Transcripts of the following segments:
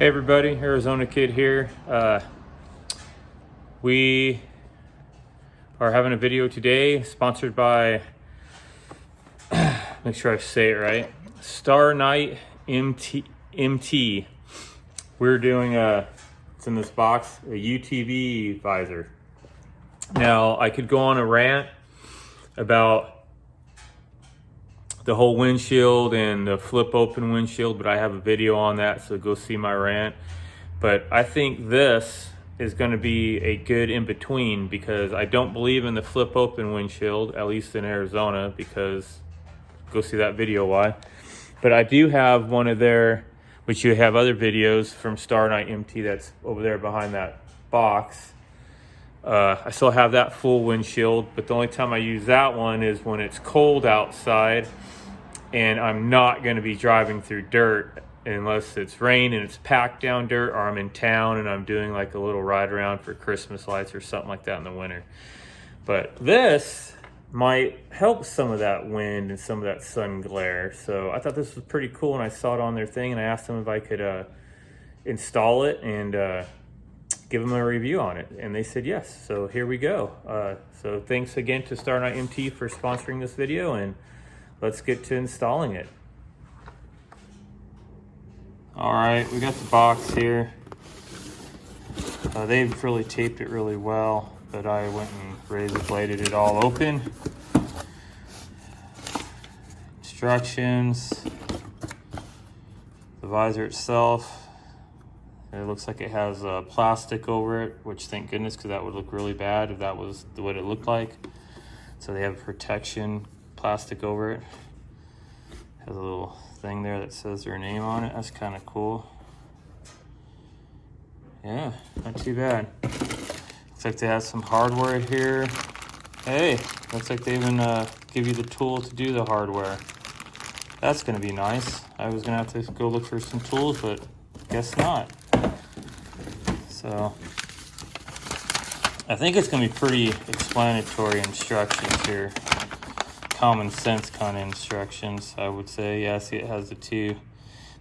Hey everybody, Arizona Kid here. We are having a video today sponsored by, make sure I say it right, Starknightmt. We're doing it's in this box, a UTV visor. Now I could go on a rant about the whole windshield and the flip open windshield, but I have a video on that, so go see my rant. But I think this is going to be a good in between, because I don't believe in the flip open windshield, at least in Arizona, because go see that video why. But I do have one of their, which you have other videos from Starknightmt that's over there behind that box. I still have that full windshield, but the only time I use that one is when it's cold outside and I'm not going to be driving through dirt unless it's rain and it's packed down dirt, or I'm in town and I'm doing like a little ride around for Christmas lights or something like that in the winter. But this might help some of that wind and some of that sun glare. So I thought this was pretty cool, and I saw it on their thing and I asked them if I could install it and give them a review on it, and they said yes. So here we go. So thanks again to Starknightmt for sponsoring this video, and let's get to installing it. All right, we got the box here. They've really taped it really well, but I went and razor bladed it all open. Instructions, the visor itself. It looks like it has plastic over it, which thank goodness, because that would look really bad if that was what it looked like. So they have protection plastic over it. Has a little thing there that says their name on it. That's kind of cool. Yeah, not too bad. Looks like they have some hardware here. Hey, looks like they even give you the tool to do the hardware. That's going to be nice. I was going to have to go look for some tools, but guess not. So I think it's going to be pretty explanatory instructions here. Common sense kind of instructions, I would say. Yeah, see, it has the two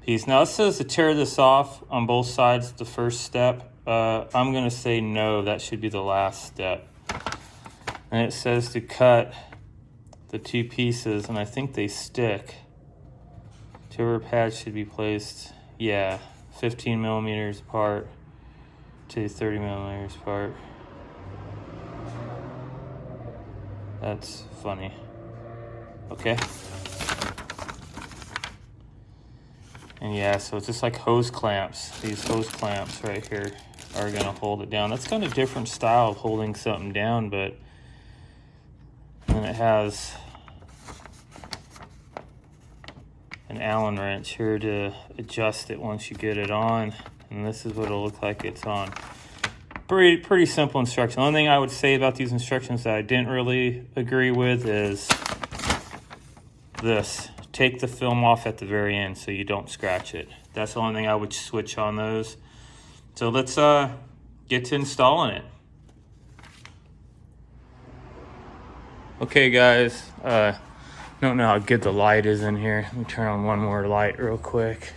piece. Now it says to tear this off on both sides, the first step. I'm going to say no, that should be the last step. And it says to cut the two pieces, and I think they stick. Two rubber pads should be placed, 15 millimeters apart to 30 millimeters apart. That's funny. Okay. And yeah, so it's just like hose clamps. These hose clamps right here are gonna hold it down. That's kind of a different style of holding something down, but then it has an Allen wrench here to adjust it once you get it on. And this is what it'll look like it's on. Pretty simple instruction. The only thing I would say about these instructions that I didn't really agree with is this. Take the film off at the very end so you don't scratch it. That's the only thing I would switch on those. So let's get to installing it. Okay guys, don't know how good the light is in here. Let me turn on one more light real quick.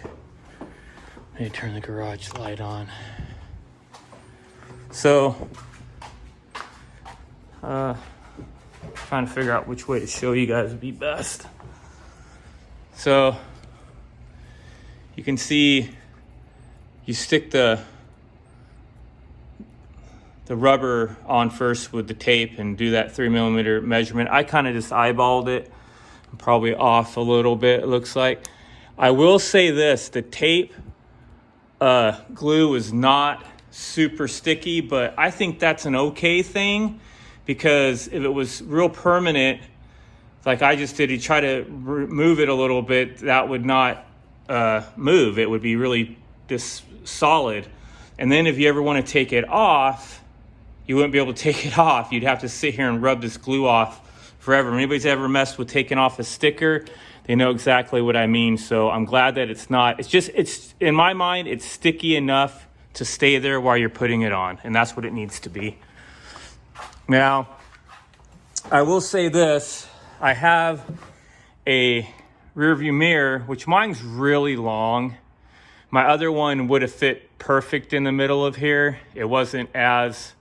Let me turn the garage light on. So, trying to figure out which way to show you guys would be best. So, you can see you stick the rubber on first with the tape and do that 3 millimeter measurement. I kind of just eyeballed it. I'm probably off a little bit, it looks like. I will say this, the tape glue is not super sticky, but I think that's an okay thing, because if it was real permanent, like I just did, you try to move it a little bit, that would not move. It would be really just solid. And then if you ever want to take it off, you wouldn't be able to take it off. You'd have to sit here and rub this glue off forever. If anybody's ever messed with taking off a sticker, they know exactly what I mean. So I'm glad that it's not, it's in my mind, it's sticky enough to stay there while you're putting it on, and that's what it needs to be. Now, I will say this, I have a rear view mirror, which mine's really long, My other one would have fit perfect in the middle of here. It wasn't as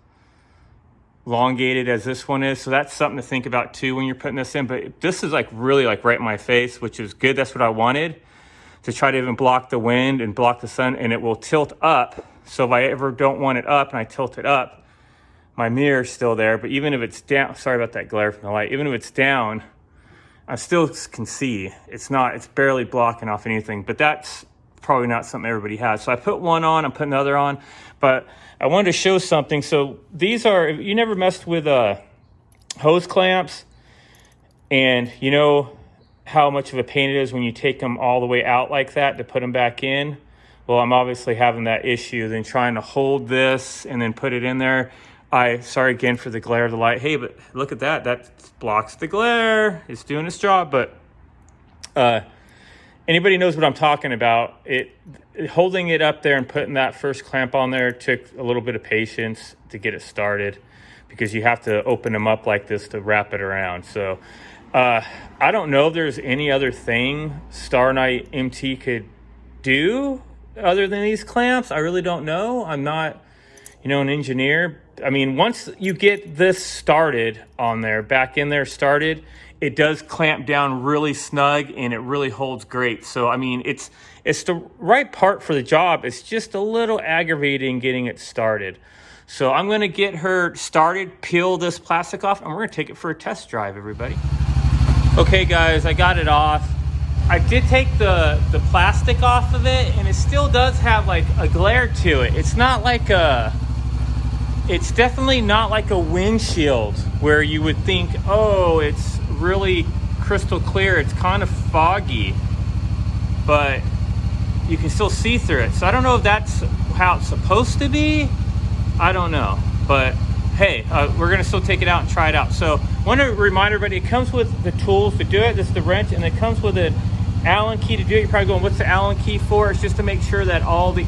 elongated as this one is. So that's something to think about too when you're putting this in. But this is like really like right in my face, which is good. That's what I wanted, to try to even block the wind and block the sun, and it will tilt up. So if I ever don't want it up and I tilt it up, my mirror's still there. But even if it's down, sorry about that glare from the light, even if it's down, I still can see. It's barely blocking off anything, but that's probably not something everybody has. So I put one on, I'm putting the other on, but I wanted to show something. So these are, you never messed with hose clamps, and you know how much of a pain it is when you take them all the way out like that to put them back in. Well, I'm obviously having that issue, then trying to hold this and then put it in there. Sorry again for the glare of the light. Hey, but look at that. That blocks the glare. It's doing its job. But anybody knows what I'm talking about. Holding it up there and putting that first clamp on there took a little bit of patience to get it started, because you have to open them up like this to wrap it around. So I don't know if there's any other thing Starknightmt could do other than these clamps. I really don't know. I'm not, an engineer. I mean, once you get this started on there, back in there started, it does clamp down really snug and it really holds great. So, I mean, it's the right part for the job. It's just a little aggravating getting it started. So I'm going to get her started, peel this plastic off, and we're going to take it for a test drive, everybody. Okay, guys, I got it off. I did take the plastic off of it, and it still does have like a glare to it. It's definitely not like a windshield where you would think, oh, it's really crystal clear. It's kind of foggy, but you can still see through it. So I don't know if that's how it's supposed to be. I don't know, but hey, we're gonna still take it out and try it out. So I want to remind everybody, it comes with the tools to do it. This is the wrench, and it comes with an Allen key to do it. You're probably going, what's the Allen key for? It's just to make sure that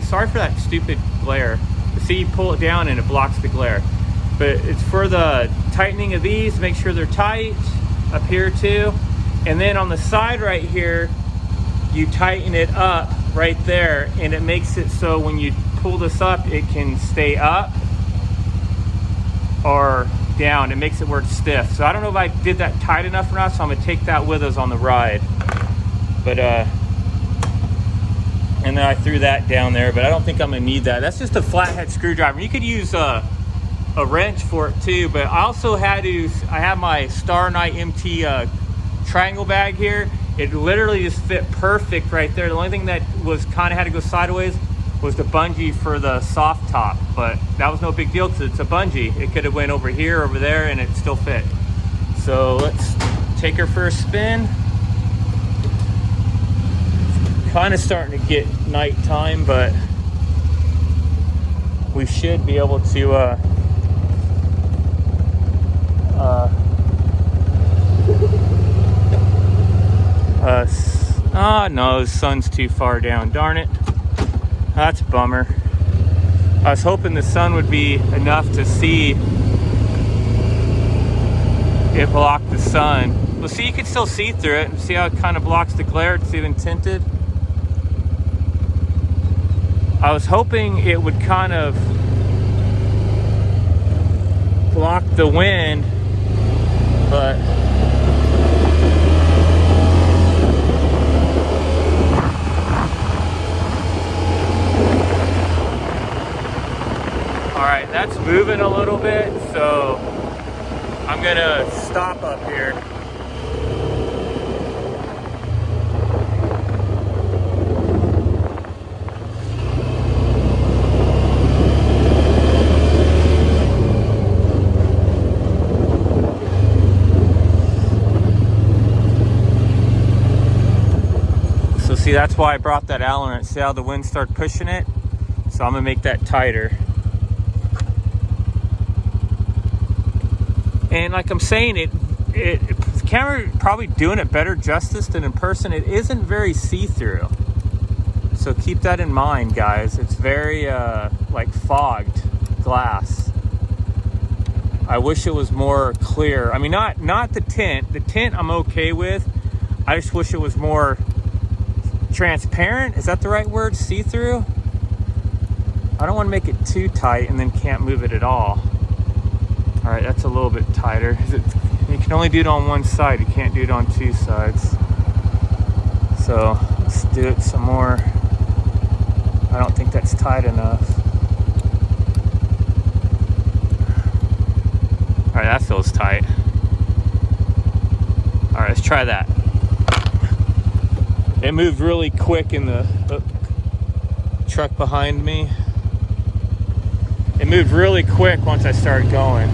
sorry for that stupid glare. See, you pull it down and it blocks the glare. But it's for the tightening of these, make sure they're tight up here too. And then on the side right here, you tighten it up right there, and it makes it so when you pull this up, it can stay up or down. It makes it work stiff. So I don't know if I did that tight enough or not, so I'm gonna take that with us on the ride. But and then I threw that down there, but I don't think I'm gonna need that. That's just a flathead screwdriver. You could use a wrench for it too, but I also I have my Starknightmt triangle bag here. It literally just fit perfect right there. The only thing that was kind of had to go sideways was the bungee for the soft top, but that was no big deal because it's a bungee. It could have went over here, over there, and it still fit. So let's take her for a spin. Kind of starting to get nighttime, but we should be able to no, the sun's too far down, darn it. That's a bummer. I was hoping the sun would be enough to see it block the sun. Well, see, you can still see through it, and see how it kind of blocks the glare. It's even tinted. I was hoping it would kind of block the wind, but all right, that's moving a little bit, so I'm gonna stop up here. See, that's why I brought that Allen wrench. See how the wind started pushing it? So I'm gonna make that tighter. And like I'm saying, the camera probably doing it better justice than in person. It isn't very see-through. So keep that in mind, guys. It's very like fogged glass. I wish it was more clear. I mean, not the tint. The tint I'm okay with. I just wish it was more transparent. Is that the right word? See-through? I don't want to make it too tight and then can't move it at all. All right, that's a little bit tighter. You can only do it on one side. You can't do it on two sides. So let's do it some more. I don't think that's tight enough. All right, that feels tight. All right, let's try that. It moved really quick in the truck behind me. It moved really quick once I started going.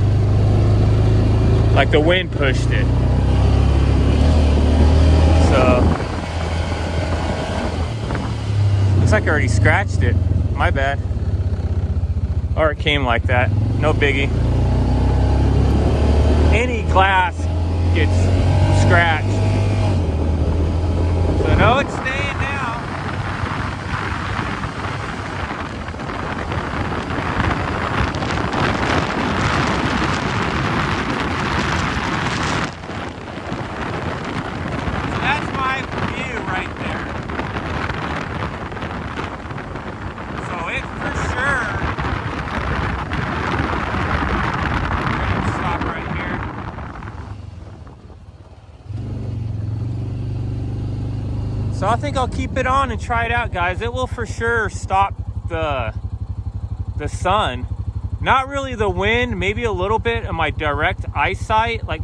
Like the wind pushed it. So, looks like I already scratched it. My bad. Or it came like that. No biggie. Any glass gets scratched. So no, it's staying now. So that's my view right there. So it for sure. I'm gonna stop right here. So I think I'll keep it on and try it out, guys. It will for sure stop the sun. Not really the wind, maybe a little bit of my direct eyesight, like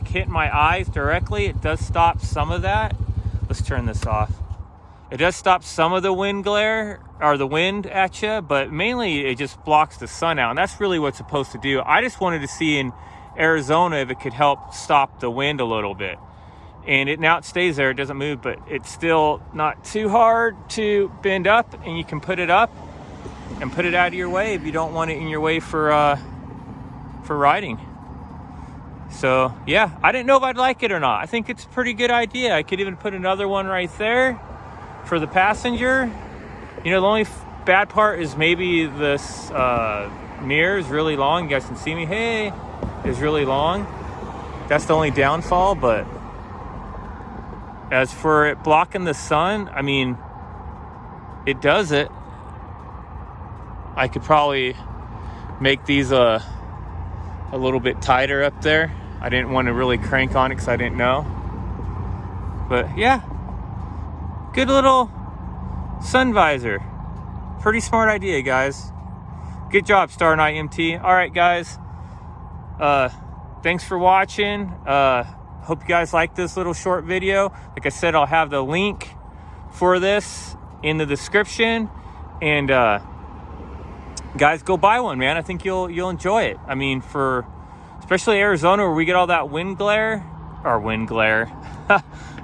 hitting my eyes directly. It does stop some of that. Let's turn this off. It does stop some of the wind glare or the wind at you, but mainly it just blocks the sun out. And that's really what's supposed to do. I just wanted to see in Arizona if it could help stop the wind a little bit. And now it stays there, it doesn't move, but it's still not too hard to bend up, and you can put it up and put it out of your way if you don't want it in your way for riding. So yeah, I didn't know if I'd like it or not. I think it's a pretty good idea. I could even put another one right there for the passenger. You know, the only bad part is maybe this mirror is really long. You guys can see me. Hey, it's really long. That's the only downfall, but as for it blocking the sun, I mean, it does it. I could probably make these a little bit tighter up there. I didn't want to really crank on it because I didn't know. But yeah, good little sun visor. Pretty smart idea, guys. Good job, Starknightmt. All right, guys. Thanks for watching. Hope you guys like this little short video. Like I said, I'll have the link for this in the description. And guys, go buy one, man. I think you'll enjoy it. I mean, for especially Arizona where we get all that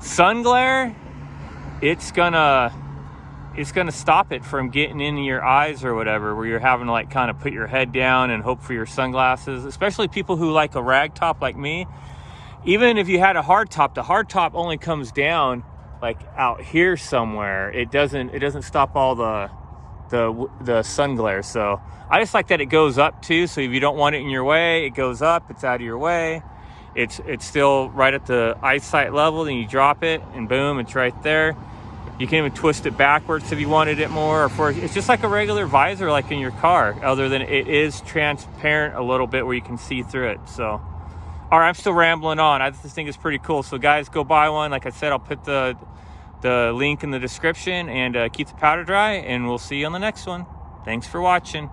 sun glare, it's gonna stop it from getting into your eyes or whatever, where you're having to like kind of put your head down and hope for your sunglasses, especially people who like a rag top like me. Even if you had a hard top, the hard top only comes down like out here somewhere. It doesn't stop all the sun glare. So I just like that it goes up too. So if you don't want it in your way, it goes up, it's out of your way. It's still right at the eyesight level, then you drop it and boom, it's right there. You can even twist it backwards if you wanted it more. It's just like a regular visor like in your car, other than it is transparent a little bit where you can see through it. So all right, I'm still rambling on. I just think it's pretty cool. So guys, go buy one. Like I said, I'll put the link in the description, and keep the powder dry, and we'll see you on the next one. Thanks for watching.